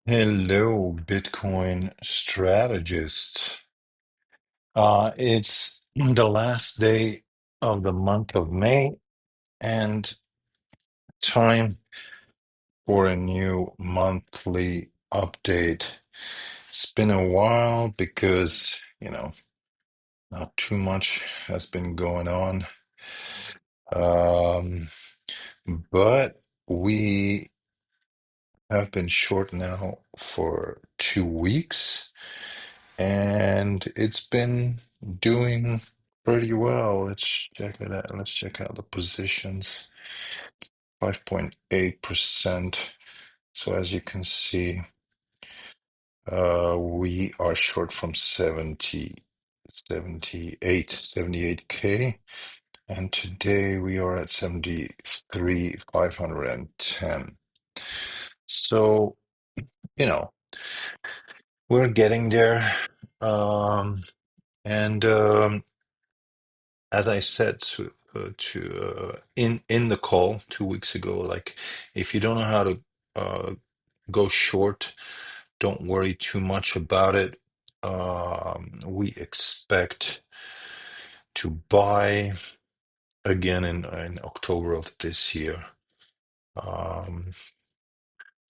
Hello, Bitcoin strategist. It's the last day of the month of May and time for a new monthly update. It's been a while because, not too much has been going on. Um, but we have been short now for 2 weeks. And it's been doing pretty well. Let's check it out. Let's check out the positions. 5.8%. So as you can see, we are short from 78K. And today we are at 73,510. So, you know, we're getting there. And as I said in the call 2 weeks ago, like if you don't know how to go short, don't worry too much about it. We expect to buy again in October of this year.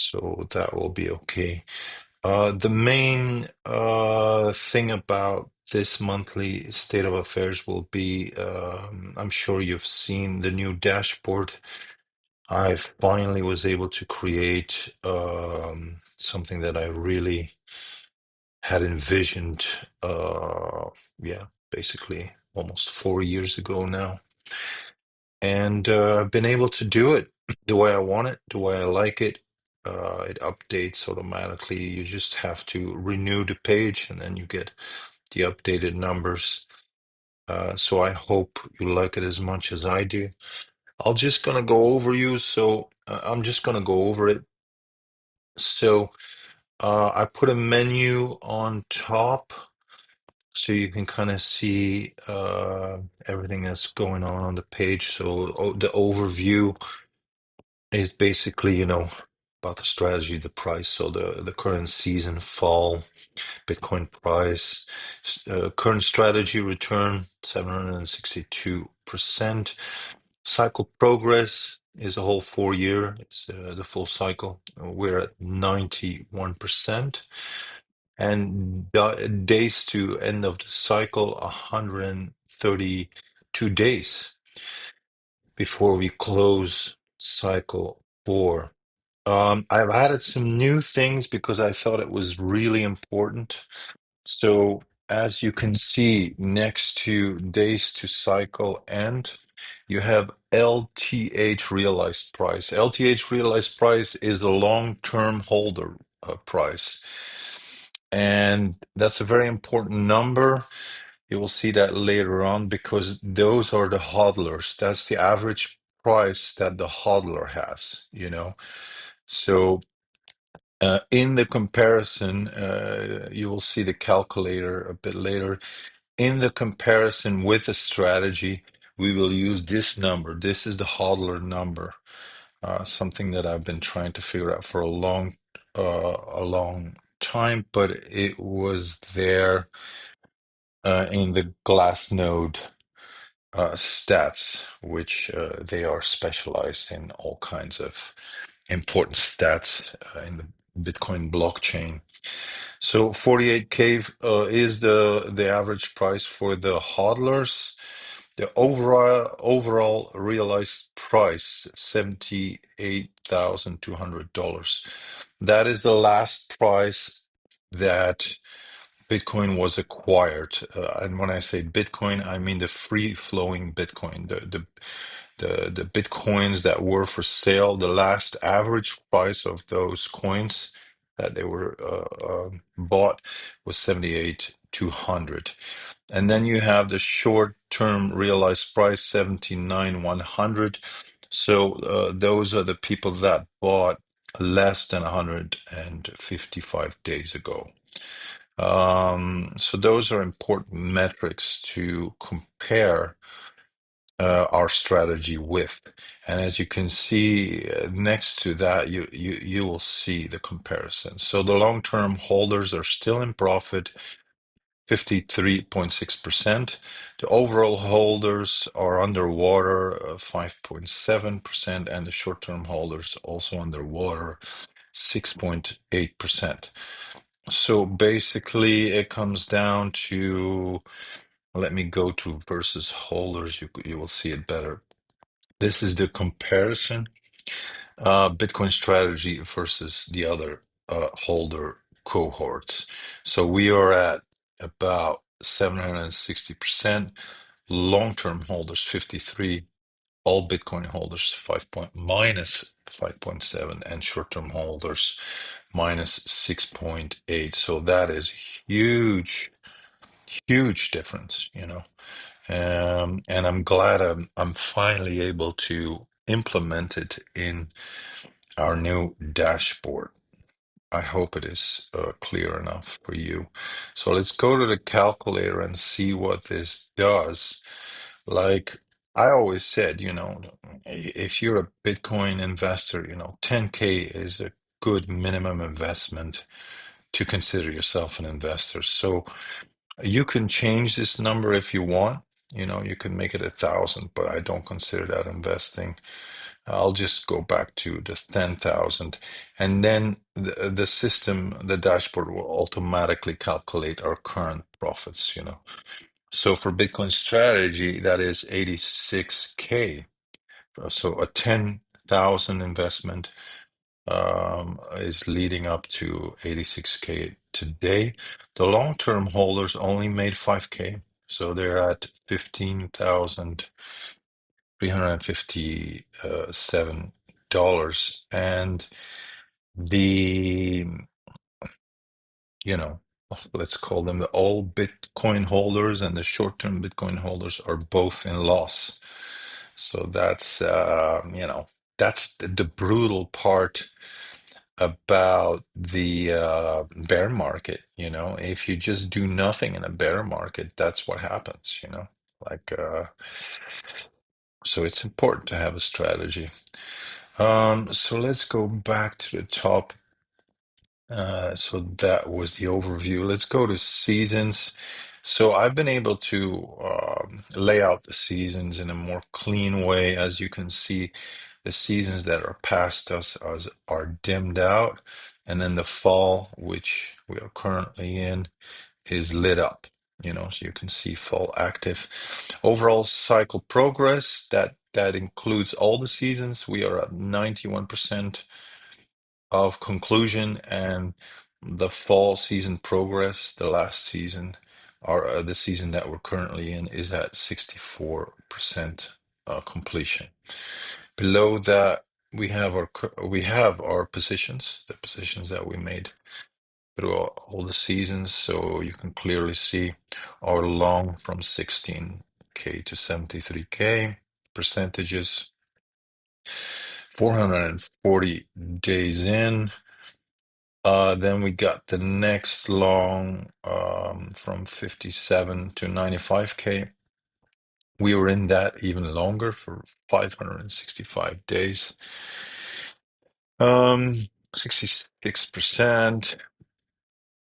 So that will be okay. The main thing about this monthly state of affairs will be, I'm sure you've seen the new dashboard. I finally was able to create something that I really had envisioned, yeah, basically almost 4 years ago now. And I've been able to do it the way I want it, the way I like it. It updates automatically. You just have to renew the page and then you get the updated numbers. So I hope you like it as much as I do. I'll just gonna go over you. So I'm just gonna go over it. So I put a menu on top so you can kind of see everything that's going on the page. So the overview is basically, about the strategy, the price. So the current season fall, Bitcoin price, current strategy return, 762%. Cycle progress is a whole 4 year. It's the full cycle. We're at 91%. And days to end of the cycle, 132 days before we close cycle 4. I've added some new things because I thought it was really important. So as you can see, next to days to cycle end, you have LTH realized price. LTH realized price is the long-term holder price. And that's a very important number. You will see that later on because those are the hodlers. That's the average price that the hodler has. So in the comparison, you will see the calculator a bit later. In the comparison with the strategy, we will use this number. This is the hodler number, something that I've been trying to figure out for a long time, but it was there in the Glassnode stats, which they are specialized in all kinds of important stats in the Bitcoin blockchain. So 48K is the average price for the hodlers. The overall realized price, $78,200. That is the last price that Bitcoin was acquired. And when I say Bitcoin, I mean the free flowing Bitcoin, the Bitcoins that were for sale. The last average price of those coins that they were bought was 78,200. And then you have the short-term realized price, 79,100. So those are the people that bought less than 155 days ago. So those are important metrics to compare our strategy with. And as you can see next to that, you will see the comparison. So the long-term holders are still in profit, 53.6%. The overall holders are underwater, 5.7%, and the short-term holders also underwater, 6.8%. So basically, it comes down to, let me go to versus holders. You will see it better. This is the comparison, Bitcoin strategy versus the other holder cohorts. So we are at about 760%, long-term holders 53, all Bitcoin holders 5.7, and short-term holders minus 6.8. So that is huge, huge difference, you know. And I'm glad I'm finally able to implement it in our new dashboard. I hope it is clear enough for you. So let's go to the calculator and see what this does. Like I always said, you know, if you're a Bitcoin investor, you know, 10K is a good minimum investment to consider yourself an investor. So you can change this number if you want. You know, you can make it 1,000, but I don't consider that investing. I'll just go back to the 10,000, and then the system, the dashboard will automatically calculate our current profits, you know. So for Bitcoin strategy, that is 86K. So a 10,000 investment is leading up to 86K today. The long-term holders only made 5K, so they're at 15,357 dollars, and the, you know, let's call them the all Bitcoin holders and the short-term Bitcoin holders are both in loss. So that's you know, that's the brutal part about the bear market. You know, if you just do nothing in a bear market, that's what happens, you know. Like so it's important to have a strategy. So let's go back to the top. So that was the overview. Let's go to seasons. So I've been able to lay out the seasons in a more clean way. As you can see, the seasons that are past us are dimmed out, and then the fall, which we are currently in, is lit up. You know, so you can see fall active. Overall cycle progress, that includes all the seasons. We are at 91% of conclusion, and the fall season progress, the last season, or the season that we're currently in, is at 64% completion. Below that, we have our positions, the positions that we made through all the seasons. So you can clearly see our long from 16K to 73K percentages, 440 days in. Then we got the next long from 57 to 95K. We were in that even longer for 565 days. 66%.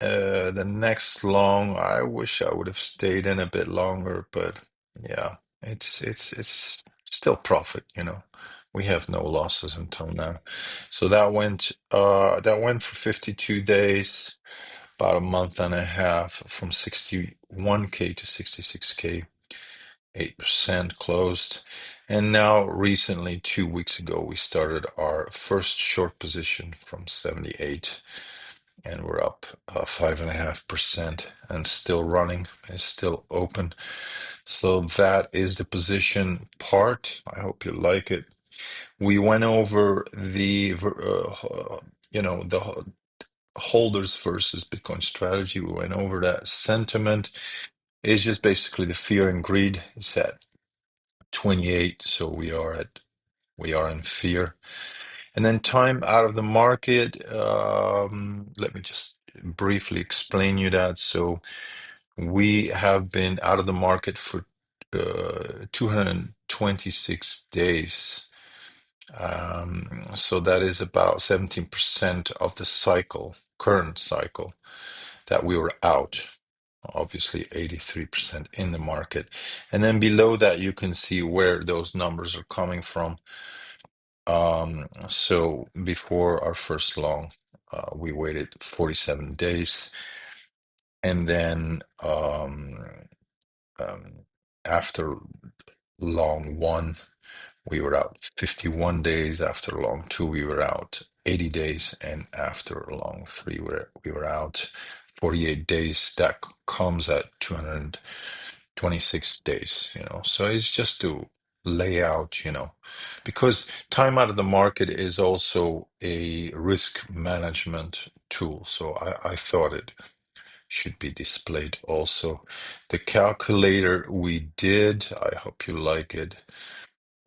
The next long, I wish I would have stayed in a bit longer, but yeah, it's still profit, you know. We have no losses until now. So that went for 52 days, about a month and a half, from 61K to 66K, 8% closed. And now recently, 2 weeks ago, we started our first short position from 78, and we're up 5.5% and still running. It's still open. So that is the position part. I hope you like it. We went over you know, the holders versus Bitcoin strategy. We went over that. Sentiment is just basically the fear and greed. It's at 28, so we are in fear. And then time out of the market. Let me just briefly explain you that. So we have been out of the market for 26 days. So that is about 17% of the cycle, current cycle, that we were out. Obviously, 83% in the market. And then below that, you can see where those numbers are coming from. So before our first long, we waited 47 days. And then um, after long one, we were out 51 days. After long two, we were out 80 days. And after long three, we were out 48 days. That comes at 226 days, So it's just to lay out, because time out of the market is also a risk management tool. So I thought it should be displayed also. The calculator we did, I hope you like it.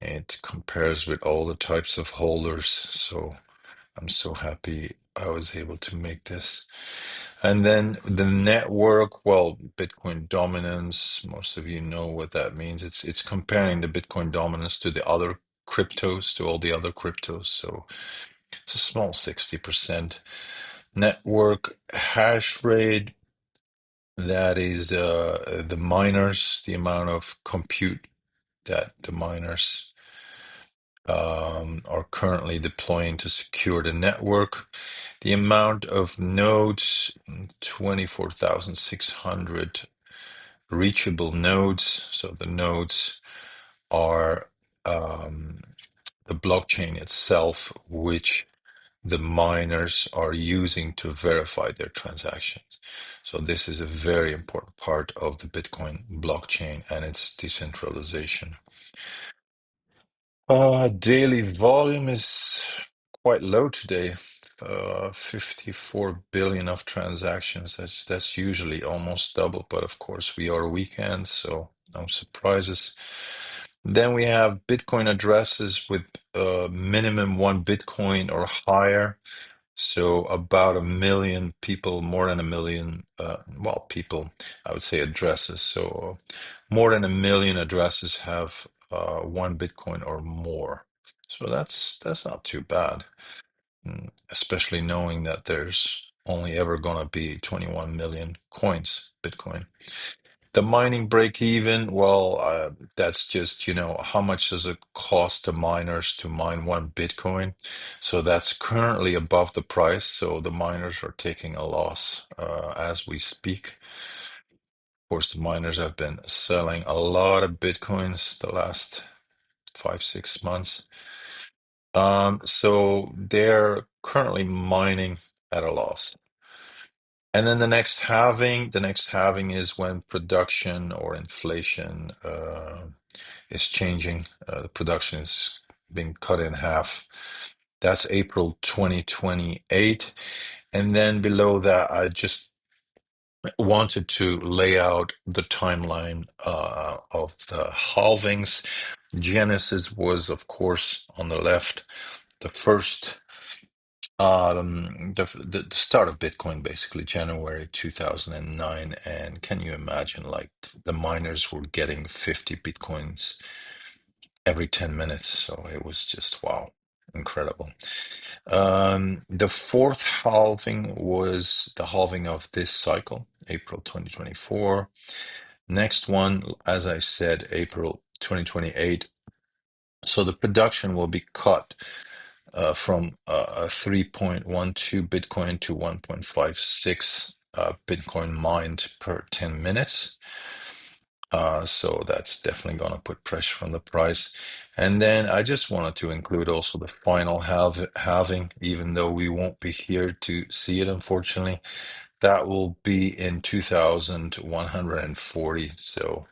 It compares with all the types of holders. So I'm so happy I was able to make this. And then the network, well, Bitcoin dominance, most of you know what that means. It's comparing the Bitcoin dominance to the other cryptos, to all the other cryptos. So it's a small 60%. Network hash rate, that is the miners, the amount of compute that the miners are currently deploying to secure the network. The amount of nodes, 24,600 reachable nodes. So the nodes are the blockchain itself, which the miners are using to verify their transactions. So this is a very important part of the Bitcoin blockchain and its decentralization. Daily volume is quite low today. 54 billion of transactions. That's usually almost double, but of course we are weekend, so no surprises. Then we have Bitcoin addresses with minimum one Bitcoin or higher. So about a million people, more than a million, well, people, I would say addresses. So more than a million addresses have one Bitcoin or more. So that's not too bad, especially knowing that there's only ever gonna be 21 million coins, Bitcoin. The mining break even, well, that's just, how much does it cost the miners to mine one Bitcoin? So that's currently above the price. So the miners are taking a loss as we speak. Of course, the miners have been selling a lot of Bitcoins the last 5, 6 months. So they're currently mining at a loss. And then the next halving is when production or inflation is changing. The production is being cut in half. That's April 2028. And then below that, I just wanted to lay out the timeline of the halvings. Genesis was, of course, on the left, the first, the start of Bitcoin, basically January 2009. And can you imagine, like, the miners were getting 50 Bitcoins every 10 minutes. So it was just wow, incredible. The fourth halving was the halving of this cycle, April 2024. Next one, as I said, April 2028. So the production will be cut from 3.12 Bitcoin to 1.56 Bitcoin mined per 10 minutes. So that's definitely going to put pressure on the price. And then I just wanted to include also the final halving, even though we won't be here to see it, unfortunately. That will be in 2140. So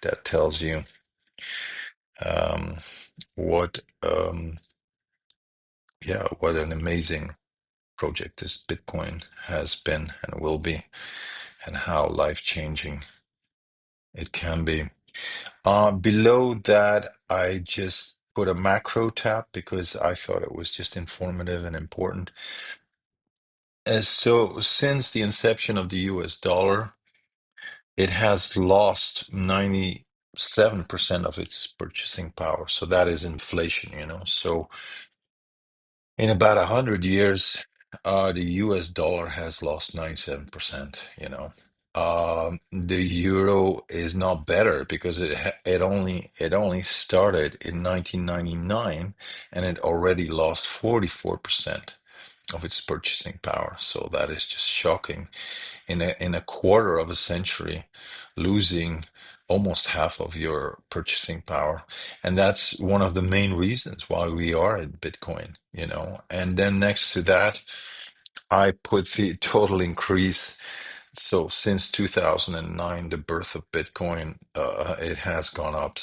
that tells you um, what, what an amazing project this Bitcoin has been and will be, and how life-changing it can be. Below that, I just put a macro tab because I thought it was just informative and important. So since the inception of the US dollar, it has lost 90% 7% of its purchasing power. So that is inflation, you know. So in about 100 years, the US dollar has lost 97%, you know. The euro is not better because it only started in 1999 and it already lost 44% of its purchasing power. So that is just shocking. In a quarter of a century, losing almost half of your purchasing power. And that's one of the main reasons why we are in Bitcoin, you know. And then next to that, I put the total increase. So since 2009, the birth of Bitcoin, it has gone up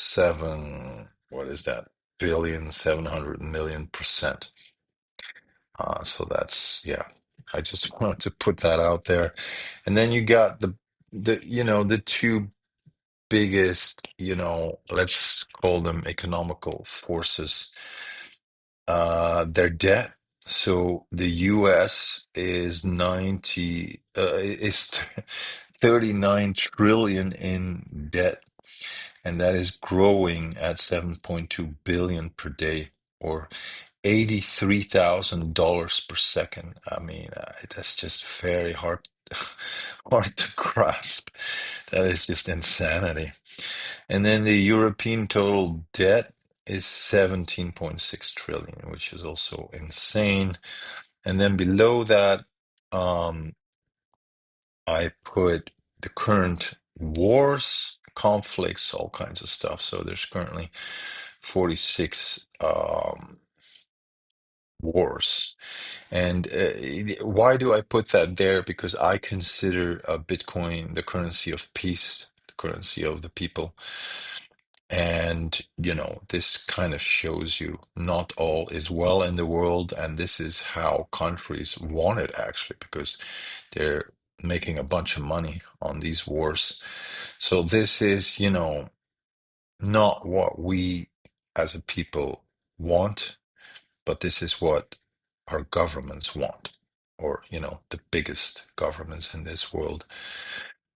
what is that? 700 million%. So that's, yeah, I just wanted to put that out there. And then you got the two biggest, let's call them economical forces, their debt. So the US is 39 trillion in debt, and that is growing at 7.2 billion per day, or $83,000 per second. I mean, that's just very hard hard to grasp. That is just insanity. And then the European total debt is 17.6 trillion, which is also insane. And then below that, um, I put the current wars, conflicts, all kinds of stuff. So there's currently 46 wars. And why do I put that there? Because I consider Bitcoin the currency of peace, the currency of the people. And, this kind of shows you not all is well in the world. And this is how countries want it, actually, because they're making a bunch of money on these wars. So this is, not what we as a people want, but this is what our governments want, or, the biggest governments in this world.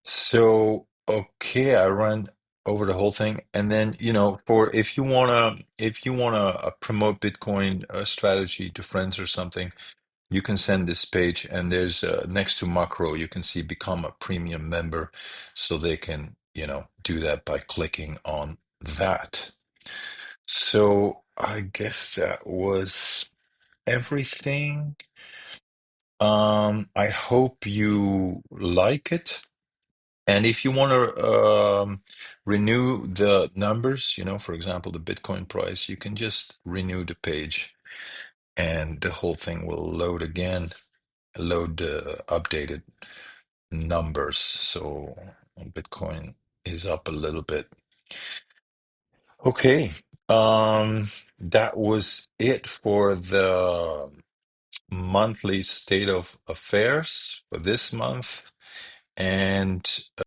So, okay, I ran over the whole thing, and then, for if you wanna promote Bitcoin strategy to friends or something, you can send this page, and there's next to macro, you can see become a premium member, so they can, do that by clicking on that. So I guess that was everything. I hope you like it. And if you want to renew the numbers, for example, the Bitcoin price, you can just renew the page and the whole thing will load again, load the updated numbers. So Bitcoin is up a little bit. Okay. That was it for the monthly state of affairs for this month. And